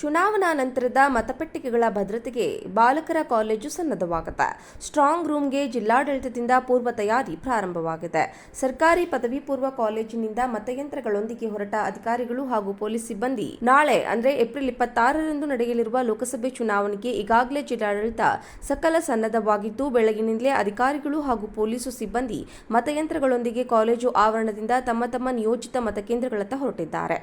ಚುನಾವಣಾ ನಂತರದ ಮತಪೆಟ್ಟಿಗೆಗಳ ಭದ್ರತೆಗೆ ಬಾಲಕರ ಕಾಲೇಜು ಸನ್ನದ್ಧವಾಗಿದೆ. ಸ್ಟ್ರಾಂಗ್ ರೂಮ್ಗೆ ಜಿಲ್ಲಾಡಳಿತದಿಂದ ಪೂರ್ವ ತಯಾರಿ ಪ್ರಾರಂಭವಾಗಿದೆ. ಸರ್ಕಾರಿ ಪದವಿ ಪೂರ್ವ ಕಾಲೇಜಿನಿಂದ ಮತಯಂತ್ರಗಳೊಂದಿಗೆ ಹೊರಟ ಅಧಿಕಾರಿಗಳು ಹಾಗೂ ಪೊಲೀಸ್ ಸಿಬ್ಬಂದಿ ನಾಳೆ ಅಂದರೆ ಏಪ್ರಿಲ್ 26ರಂದು ನಡೆಯಲಿರುವ ಲೋಕಸಭೆ ಚುನಾವಣೆಗೆ ಈಗಾಗಲೇ ಜಿಲ್ಲಾಡಳಿತ ಸಕಲ ಸನ್ನದ್ಧವಾಗಿದ್ದು, ಬೆಳಗಿನಿಂದಲೇ ಅಧಿಕಾರಿಗಳು ಹಾಗೂ ಪೊಲೀಸು ಸಿಬ್ಬಂದಿ ಮತಯಂತ್ರಗಳೊಂದಿಗೆ ಕಾಲೇಜು ಆವರಣದಿಂದ ತಮ್ಮ ತಮ್ಮ ನಿಯೋಜಿತ ಮತಕೇಂದ್ರಗಳತ್ತ ಹೊರಟಿದ್ದಾರೆ.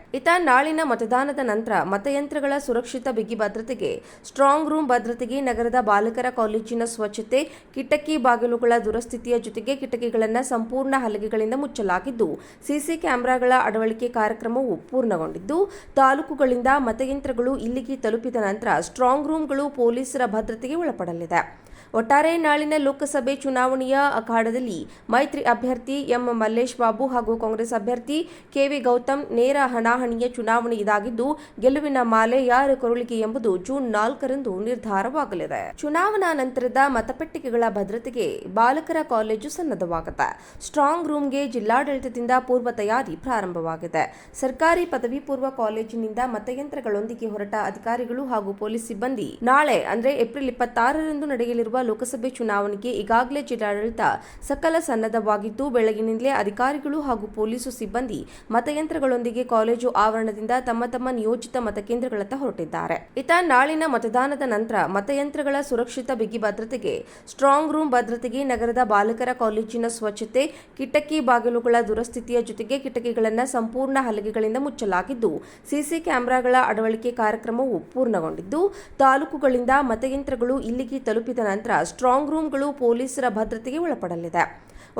ನಾಳಿನ ಮತದಾನದ ನಂತರ ಮತಯಂತ್ರಗಳ ಸುರಕ್ಷಿತ ಬಿಗಿ ಭದ್ರತೆಗೆ, ಸ್ಟ್ರಾಂಗ್ ರೂಮ್ ಭದ್ರತೆಗೆ, ನಗರದ ಬಾಲಕರ ಕಾಲೇಜಿನ ಸ್ವಚ್ಛತೆ, ಕಿಟಕಿ ಬಾಗಿಲುಗಳ ದುರಸ್ಥಿತಿಯ ಜೊತೆಗೆ ಕಿಟಕಿಗಳನ್ನು ಸಂಪೂರ್ಣ ಹಲಗೆಗಳಿಂದ ಮುಚ್ಚಲಾಗಿದ್ದು, ಸಿಸಿ ಕ್ಯಾಮೆರಾಗಳ ಅಳವಡಿಕೆ ಕಾರ್ಯಕ್ರಮವು ಪೂರ್ಣಗೊಂಡಿದ್ದು, ತಾಲೂಕುಗಳಿಂದ ಮತಯಂತ್ರಗಳು ಇಲ್ಲಿಗೆ ತಲುಪಿದ ನಂತರ ಸ್ಟ್ರಾಂಗ್ ರೂಮ್ಗಳು ಪೊಲೀಸರ ಭದ್ರತೆಗೆ ಒಳಪಡಲಿದೆ. ಒಟ್ಟಾರೆ ನಾಳಿನ ಲೋಕಸಭೆ ಚುನಾವಣೆಯ ಅಖಾಡದಲ್ಲಿ ಮೈತ್ರಿ ಅಭ್ಯರ್ಥಿ ಎಂ ಮಲ್ಲೇಶ್ ಬಾಬು ಹಾಗೂ ಕಾಂಗ್ರೆಸ್ ಅಭ್ಯರ್ಥಿ ಕೆವಿ ಗೌತಮ್ ನೇರ ಹಣಾಹಣಿಯ ಚುನಾವಣೆ ಇದಾಗಿದ್ದು, ಗೆಲುವಿನ ಮಾಲೆ ಯಾರ ಕೊರಳಿಗೆ ಎಂಬುದು ಜೂನ್ 4ರಂದು ನಿರ್ಧಾರವಾಗಲಿದೆ. ಚುನಾವಣಾ ನಂತರದ ಮತಪೆಟ್ಟಿಗೆಗಳ ಭದ್ರತೆಗೆ ಬಾಲಕರ ಕಾಲೇಜು ಸನ್ನದ್ಧವಾಗಿದೆ. ಸ್ಟ್ರಾಂಗ್ ರೂಮ್ಗೆ ಜಿಲ್ಲಾಡಳಿತದಿಂದ ಪೂರ್ವ ತಯಾರಿ ಪ್ರಾರಂಭವಾಗಿದೆ. ಸರ್ಕಾರಿ ಪದವಿ ಪೂರ್ವ ಕಾಲೇಜಿನಿಂದ ಮತಯಂತ್ರಗಳೊಂದಿಗೆ ಹೊರಟ ಅಧಿಕಾರಿಗಳು ಹಾಗೂ ಪೊಲೀಸ್ ಸಿಬ್ಬಂದಿ ನಾಳೆ ಅಂದರೆ ಏಪ್ರಿಲ್ 26ರಂದು ನಡೆಯಲಿರುವ ಲೋಕಸಭೆ ಚುನಾವಣೆಗೆ ಈಗಾಗಲೇ ಜಿಲ್ಲಾಡಳಿತ ಸಕಲ ಸನ್ನದ್ಧವಾಗಿದ್ದು, ಬೆಳಗಿನಿಂದಲೇ ಅಧಿಕಾರಿಗಳು ಹಾಗೂ ಪೊಲೀಸು ಸಿಬ್ಬಂದಿ ಮತಯಂತ್ರಗಳೊಂದಿಗೆ ಕಾಲೇಜು ಆವರಣದಿಂದ ತಮ್ಮ ತಮ್ಮ ನಿಯೋಜಿತ ಮತಕೇಂದ್ರಗಳತ್ತ ಹೊರಟಿದ್ದಾರೆ. ನಾಳಿನ ಮತದಾನದ ನಂತರ ಮತಯಂತ್ರಗಳ ಸುರಕ್ಷಿತ ಬಿಗಿ ಭದ್ರತೆಗೆ, ಸ್ಟ್ರಾಂಗ್ ರೂಮ್ ಭದ್ರತೆಗೆ, ನಗರದ ಬಾಲಕರ ಕಾಲೇಜಿನ ಸ್ವಚ್ಛತೆ, ಕಿಟಕಿ ಬಾಗಿಲುಗಳ ದುರಸ್ಥಿತಿಯ ಜೊತೆಗೆ ಕಿಟಕಿಗಳನ್ನು ಸಂಪೂರ್ಣ ಹಲಗೆಗಳಿಂದ ಮುಚ್ಚಲಾಗಿದ್ದು, ಸಿಸಿ ಕ್ಯಾಮೆರಾಗಳ ಅಳವಡಿಕೆ ಕಾರ್ಯಕ್ರಮವು ಪೂರ್ಣಗೊಂಡಿದ್ದು, ತಾಲೂಕುಗಳಿಂದ ಮತಯಂತ್ರಗಳು ಇಲ್ಲಿಗೆ ತಲುಪಿದ ನಂತರ ಸ್ಟ್ರಾಂಗ್ ರೂಮ್ಗಳು ಪೊಲೀಸರ ಭದ್ರತೆಗೆ ಒಳಪಡಲಿದೆ.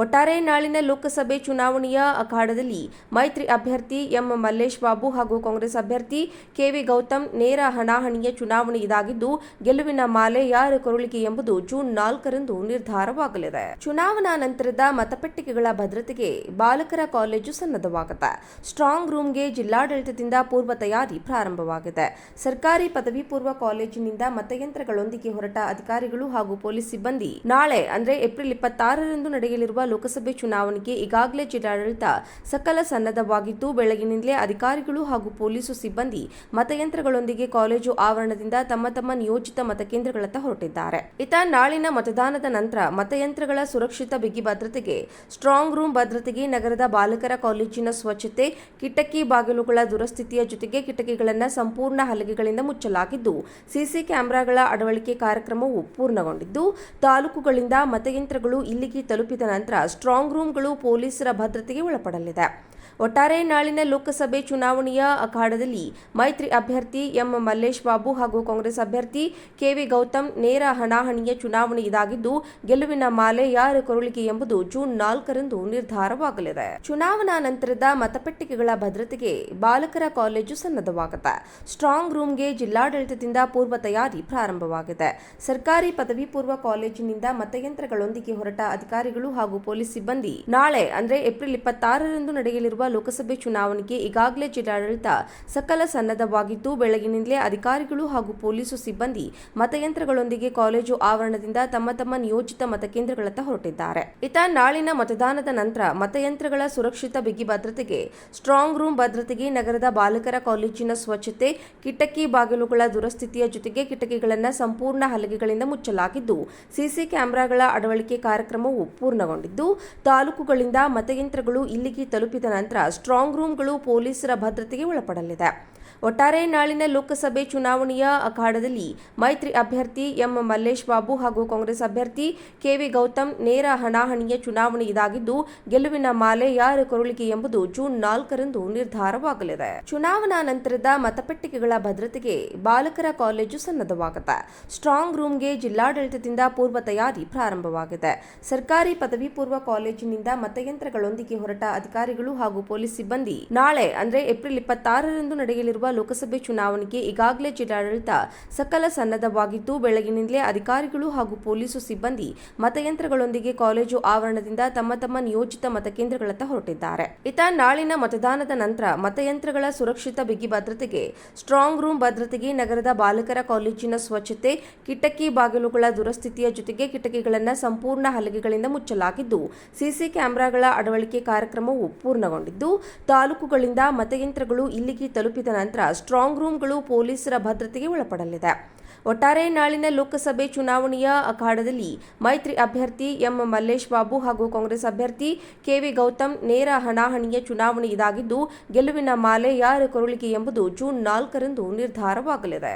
ಒಟ್ಟಾರೆ ನಾಳಿನ ಲೋಕಸಭೆ ಚುನಾವಣೆಯ ಅಖಾಡದಲ್ಲಿ ಮೈತ್ರಿ ಅಭ್ಯರ್ಥಿ ಎಂ ಮಲ್ಲೇಶ್ ಬಾಬು ಹಾಗೂ ಕಾಂಗ್ರೆಸ್ ಅಭ್ಯರ್ಥಿ ಕೆವಿ ಗೌತಮ್ ನೇರ ಹಣಾಹಣಿಯ ಚುನಾವಣೆ ಇದಾಗಿದ್ದು, ಗೆಲುವಿನ ಮಾಲೆ ಯಾರ ಕೊರಳಿಗೆ ಎಂಬುದು ಜೂನ್ 4ರಂದು ನಿರ್ಧಾರವಾಗಲಿದೆ. ಚುನಾವಣಾ ನಂತರದ ಮತಪೆಟ್ಟಿಗೆಗಳ ಭದ್ರತೆಗೆ ಬಾಲಕರ ಕಾಲೇಜು ಸನ್ನದ್ಧವಾಗಿದೆ. ಸ್ಟ್ರಾಂಗ್ ರೂಮ್ಗೆ ಜಿಲ್ಲಾಡಳಿತದಿಂದ ಪೂರ್ವ ತಯಾರಿ ಪ್ರಾರಂಭವಾಗಿದೆ. ಸರ್ಕಾರಿ ಪದವಿ ಪೂರ್ವ ಕಾಲೇಜಿನಿಂದ ಮತಯಂತ್ರಗಳೊಂದಿಗೆ ಹೊರಟ ಅಧಿಕಾರಿಗಳು ಹಾಗೂ ಪೊಲೀಸ್ ಸಿಬ್ಬಂದಿ ನಾಳೆ ಅಂದರೆ ಏಪ್ರಿಲ್ 26ರಂದು ನಡೆಯಲಿರುವ ಲೋಕಸಭೆ ಚುನಾವಣೆಗೆ ಈಗಾಗಲೇ ಜಿಲ್ಲಾಡಳಿತ ಸಕಲ ಸನ್ನದ್ಧವಾಗಿದ್ದು, ಬೆಳಗಿನಿಂದಲೇ ಅಧಿಕಾರಿಗಳು ಹಾಗೂ ಪೊಲೀಸು ಸಿಬ್ಬಂದಿ ಮತಯಂತ್ರಗಳೊಂದಿಗೆ ಕಾಲೇಜು ಆವರಣದಿಂದ ತಮ್ಮ ತಮ್ಮ ನಿಯೋಜಿತ ಮತಕೇಂದ್ರಗಳತ್ತ ಹೊರಟಿದ್ದಾರೆ. ನಾಳಿನ ಮತದಾನದ ನಂತರ ಮತಯಂತ್ರಗಳ ಸುರಕ್ಷಿತ ಬಿಗಿ ಭದ್ರತೆಗೆ, ಸ್ಟ್ರಾಂಗ್ ರೂಮ್ ಭದ್ರತೆಗೆ, ನಗರದ ಬಾಲಕರ ಕಾಲೇಜಿನ ಸ್ವಚ್ಛತೆ, ಕಿಟಕಿ ಬಾಗಿಲುಗಳ ದುರಸ್ಥಿತಿಯ ಜೊತೆಗೆ ಕಿಟಕಿಗಳನ್ನು ಸಂಪೂರ್ಣ ಹಲಗೆಗಳಿಂದ ಮುಚ್ಚಲಾಗಿದ್ದು, ಸಿಸಿ ಕ್ಯಾಮೆರಾಗಳ ಅಳವಡಿಕೆ ಕಾರ್ಯಕ್ರಮವು ಪೂರ್ಣಗೊಂಡಿದ್ದು, ತಾಲೂಕುಗಳಿಂದ ಮತಯಂತ್ರಗಳು ಇಲ್ಲಿಗೆ ತಲುಪಿದ ನಂತರ ಸ್ಟ್ರಾಂಗ್ ರೂಮ್ಗಳು ಪೊಲೀಸರ ಭದ್ರತೆಗೆ ಒಳಪಡಲಿದೆ. ಒಟ್ಟಾರೆ ನಾಳಿನ ಲೋಕಸಭೆ ಚುನಾವಣೆಯ ಅಖಾಡದಲ್ಲಿ ಮೈತ್ರಿ ಅಭ್ಯರ್ಥಿ ಎಂ ಮಲ್ಲೇಶ್ ಬಾಬು ಹಾಗೂ ಕಾಂಗ್ರೆಸ್ ಅಭ್ಯರ್ಥಿ ಕೆವಿ ಗೌತಮ್ ನೇರ ಹಣಾಹಣಿಯ ಚುನಾವಣೆ ಇದಾಗಿದ್ದು, ಗೆಲುವಿನ ಮಾಲೆ ಯಾರ ಕೊರಳಿಗೆ ಎಂಬುದು ಜೂನ್ 4ರಂದು ನಿರ್ಧಾರವಾಗಲಿದೆ. ಚುನಾವಣಾ ನಂತರದ ಮತಪೆಟ್ಟಿಗೆಗಳ ಭದ್ರತೆಗೆ ಬಾಲಕರ ಕಾಲೇಜು ಸನ್ನದ್ಧವಾಗಿದೆ. ಸ್ಟ್ರಾಂಗ್ ರೂಮ್ಗೆ ಜಿಲ್ಲಾಡಳಿತದಿಂದ ಪೂರ್ವ ತಯಾರಿ ಪ್ರಾರಂಭವಾಗಿದೆ. ಸರ್ಕಾರಿ ಪದವಿ ಪೂರ್ವ ಕಾಲೇಜಿನಿಂದ ಮತಯಂತ್ರಗಳೊಂದಿಗೆ ಹೊರಟ ಅಧಿಕಾರಿಗಳು ಹಾಗೂ ಪೊಲೀಸ್ ಸಿಬ್ಬಂದಿ ನಾಳೆ ಅಂದರೆ ಏಪ್ರಿಲ್ 26ರಂದು ನಡೆಯಲಿರುವ ಲೋಕಸಭೆ ಚುನಾವಣೆಗೆ ಈಗಾಗಲೇ ಜಿಲ್ಲಾಡಳಿತ ಸಕಲ ಸನ್ನದ್ಧವಾಗಿದ್ದು, ಬೆಳಗಿನಿಂದಲೇ ಅಧಿಕಾರಿಗಳು ಹಾಗೂ ಪೊಲೀಸು ಸಿಬ್ಬಂದಿ ಮತಯಂತ್ರಗಳೊಂದಿಗೆ ಕಾಲೇಜು ಆವರಣದಿಂದ ತಮ್ಮ ತಮ್ಮ ನಿಯೋಜಿತ ಮತಕೇಂದ್ರಗಳತ್ತ ಹೊರಟಿದ್ದಾರೆ. ನಾಳಿನ ಮತದಾನದ ನಂತರ ಮತಯಂತ್ರಗಳ ಸುರಕ್ಷಿತ ಬಿಗಿ ಭದ್ರತೆಗೆ, ಸ್ಟ್ರಾಂಗ್ ರೂಮ್ ಭದ್ರತೆಗೆ, ನಗರದ ಬಾಲಕರ ಕಾಲೇಜಿನ ಸ್ವಚ್ಛತೆ, ಕಿಟಕಿ ಬಾಗಿಲುಗಳ ದುರಸ್ಥಿತಿಯ ಜೊತೆಗೆ ಕಿಟಕಿಗಳನ್ನು ಸಂಪೂರ್ಣ ಹಲಗೆಗಳಿಂದ ಮುಚ್ಚಲಾಗಿದ್ದು, ಸಿಸಿ ಕ್ಯಾಮೆರಾಗಳ ಅಳವಡಿಕೆ ಕಾರ್ಯಕ್ರಮವು ಪೂರ್ಣಗೊಂಡಿದ್ದು, ತಾಲೂಕುಗಳಿಂದ ಮತಯಂತ್ರಗಳು ಇಲ್ಲಿಗೆ ತಲುಪಿದ ನಂತರ ಸ್ಟ್ರಾಂಗ್ ರೂಮ್ಗಳು ಪೊಲೀಸರ ಭದ್ರತೆಗೆ ಒಳಪಡಲಿದೆ. ಒಟ್ಟಾರೆ ನಾಳಿನ ಲೋಕಸಭೆ ಚುನಾವಣೆಯ ಅಖಾಡದಲ್ಲಿ ಮೈತ್ರಿ ಅಭ್ಯರ್ಥಿ ಎಂ ಮಲ್ಲೇಶ್ ಬಾಬು ಹಾಗೂ ಕಾಂಗ್ರೆಸ್ ಅಭ್ಯರ್ಥಿ ಕೆವಿ ಗೌತಮ್ ನೇರ ಹಣಾಹಣಿಯ ಚುನಾವಣೆ ಇದಾಗಿದ್ದು, ಗೆಲುವಿನ ಮಾಲೆ ಯಾರ ಕೊರಳಿಗೆ ಎಂಬುದು ಜೂನ್ 4ರಂದು ನಿರ್ಧಾರವಾಗಲಿದೆ. ಚುನಾವಣಾ ನಂತರದ ಮತಪೆಟ್ಟಿಗೆಗಳ ಭದ್ರತೆಗೆ ಬಾಲಕರ ಕಾಲೇಜು ಸನ್ನದ್ಧವಾಗಿದೆ. ಸ್ಟ್ರಾಂಗ್ ರೂಮ್ಗೆ ಜಿಲ್ಲಾಡಳಿತದಿಂದ ಪೂರ್ವ ತಯಾರಿ ಪ್ರಾರಂಭವಾಗಿದೆ. ಸರ್ಕಾರಿ ಪದವಿ ಪೂರ್ವ ಕಾಲೇಜಿನಿಂದ ಮತಯಂತ್ರಗಳೊಂದಿಗೆ ಹೊರಟ ಅಧಿಕಾರಿಗಳು ಹಾಗೂ ಪೊಲೀಸ್ ಸಿಬ್ಬಂದಿ ನಾಳೆ ಅಂದರೆ ಏಪ್ರಿಲ್ 26ರಂದು ನಡೆಯಲಿರುವ ಲೋಕಸಭೆ ಚುನಾವಣೆಗೆ ಈಗಾಗಲೇ ಜಿಲ್ಲಾಡಳಿತ ಸಕಲ ಸನ್ನದ್ಧವಾಗಿದ್ದು, ಬೆಳಗಿನಿಂದಲೇ ಅಧಿಕಾರಿಗಳು ಹಾಗೂ ಪೊಲೀಸು ಸಿಬ್ಬಂದಿ ಮತಯಂತ್ರಗಳೊಂದಿಗೆ ಕಾಲೇಜು ಆವರಣದಿಂದ ತಮ್ಮ ತಮ್ಮ ನಿಯೋಜಿತ ಮತಕೇಂದ್ರಗಳತ್ತ ಹೊರಟಿದ್ದಾರೆ. ನಾಳಿನ ಮತದಾನದ ನಂತರ ಮತಯಂತ್ರಗಳ ಸುರಕ್ಷಿತ ಬಿಗಿ ಭದ್ರತೆಗೆ, ಸ್ಟ್ರಾಂಗ್ ರೂಮ್ ಭದ್ರತೆಗೆ, ನಗರದ ಬಾಲಕರ ಕಾಲೇಜಿನ ಸ್ವಚ್ಛತೆ, ಕಿಟಕಿ ಬಾಗಿಲುಗಳ ದುರಸ್ಥಿತಿಯ ಜೊತೆಗೆ ಕಿಟಕಿಗಳನ್ನು ಸಂಪೂರ್ಣ ಹಲಗೆಗಳಿಂದ ಮುಚ್ಚಲಾಗಿದ್ದು, ಸಿಸಿ ಕ್ಯಾಮೆರಾಗಳ ಅಳವಡಿಕೆ ಕಾರ್ಯಕ್ರಮವು ಪೂರ್ಣಗೊಂಡಿದ್ದು, ತಾಲೂಕುಗಳಿಂದ ಮತಯಂತ್ರಗಳು ಇಲ್ಲಿಗೆ ತಲುಪಿದ ನಂತರ ನಂತರ ಸ್ಟ್ರಾಂಗ್ ರೂಮ್ಗಳು ಪೊಲೀಸರ ಭದ್ರತೆಗೆ ಒಳಪಡಲಿದೆ. ಒಟ್ಟಾರೆ ನಾಳಿನ ಲೋಕಸಭೆ ಚುನಾವಣೆಯ ಅಖಾಡದಲ್ಲಿ ಮೈತ್ರಿ ಅಭ್ಯರ್ಥಿ ಎಂ ಮಲ್ಲೇಶ್ ಬಾಬು ಹಾಗೂ ಕಾಂಗ್ರೆಸ್ ಅಭ್ಯರ್ಥಿ ಕೆವಿ ಗೌತಮ್ ನೇರ ಹಣಾಹಣಿಯ ಚುನಾವಣೆ ಇದಾಗಿದ್ದು, ಗೆಲುವಿನ ಮಾಲೆ ಯಾರ ಕೊರಳಿಗೆ ಎಂಬುದು ಜೂನ್ 4ರಂದು ನಿರ್ಧಾರವಾಗಲಿದೆ.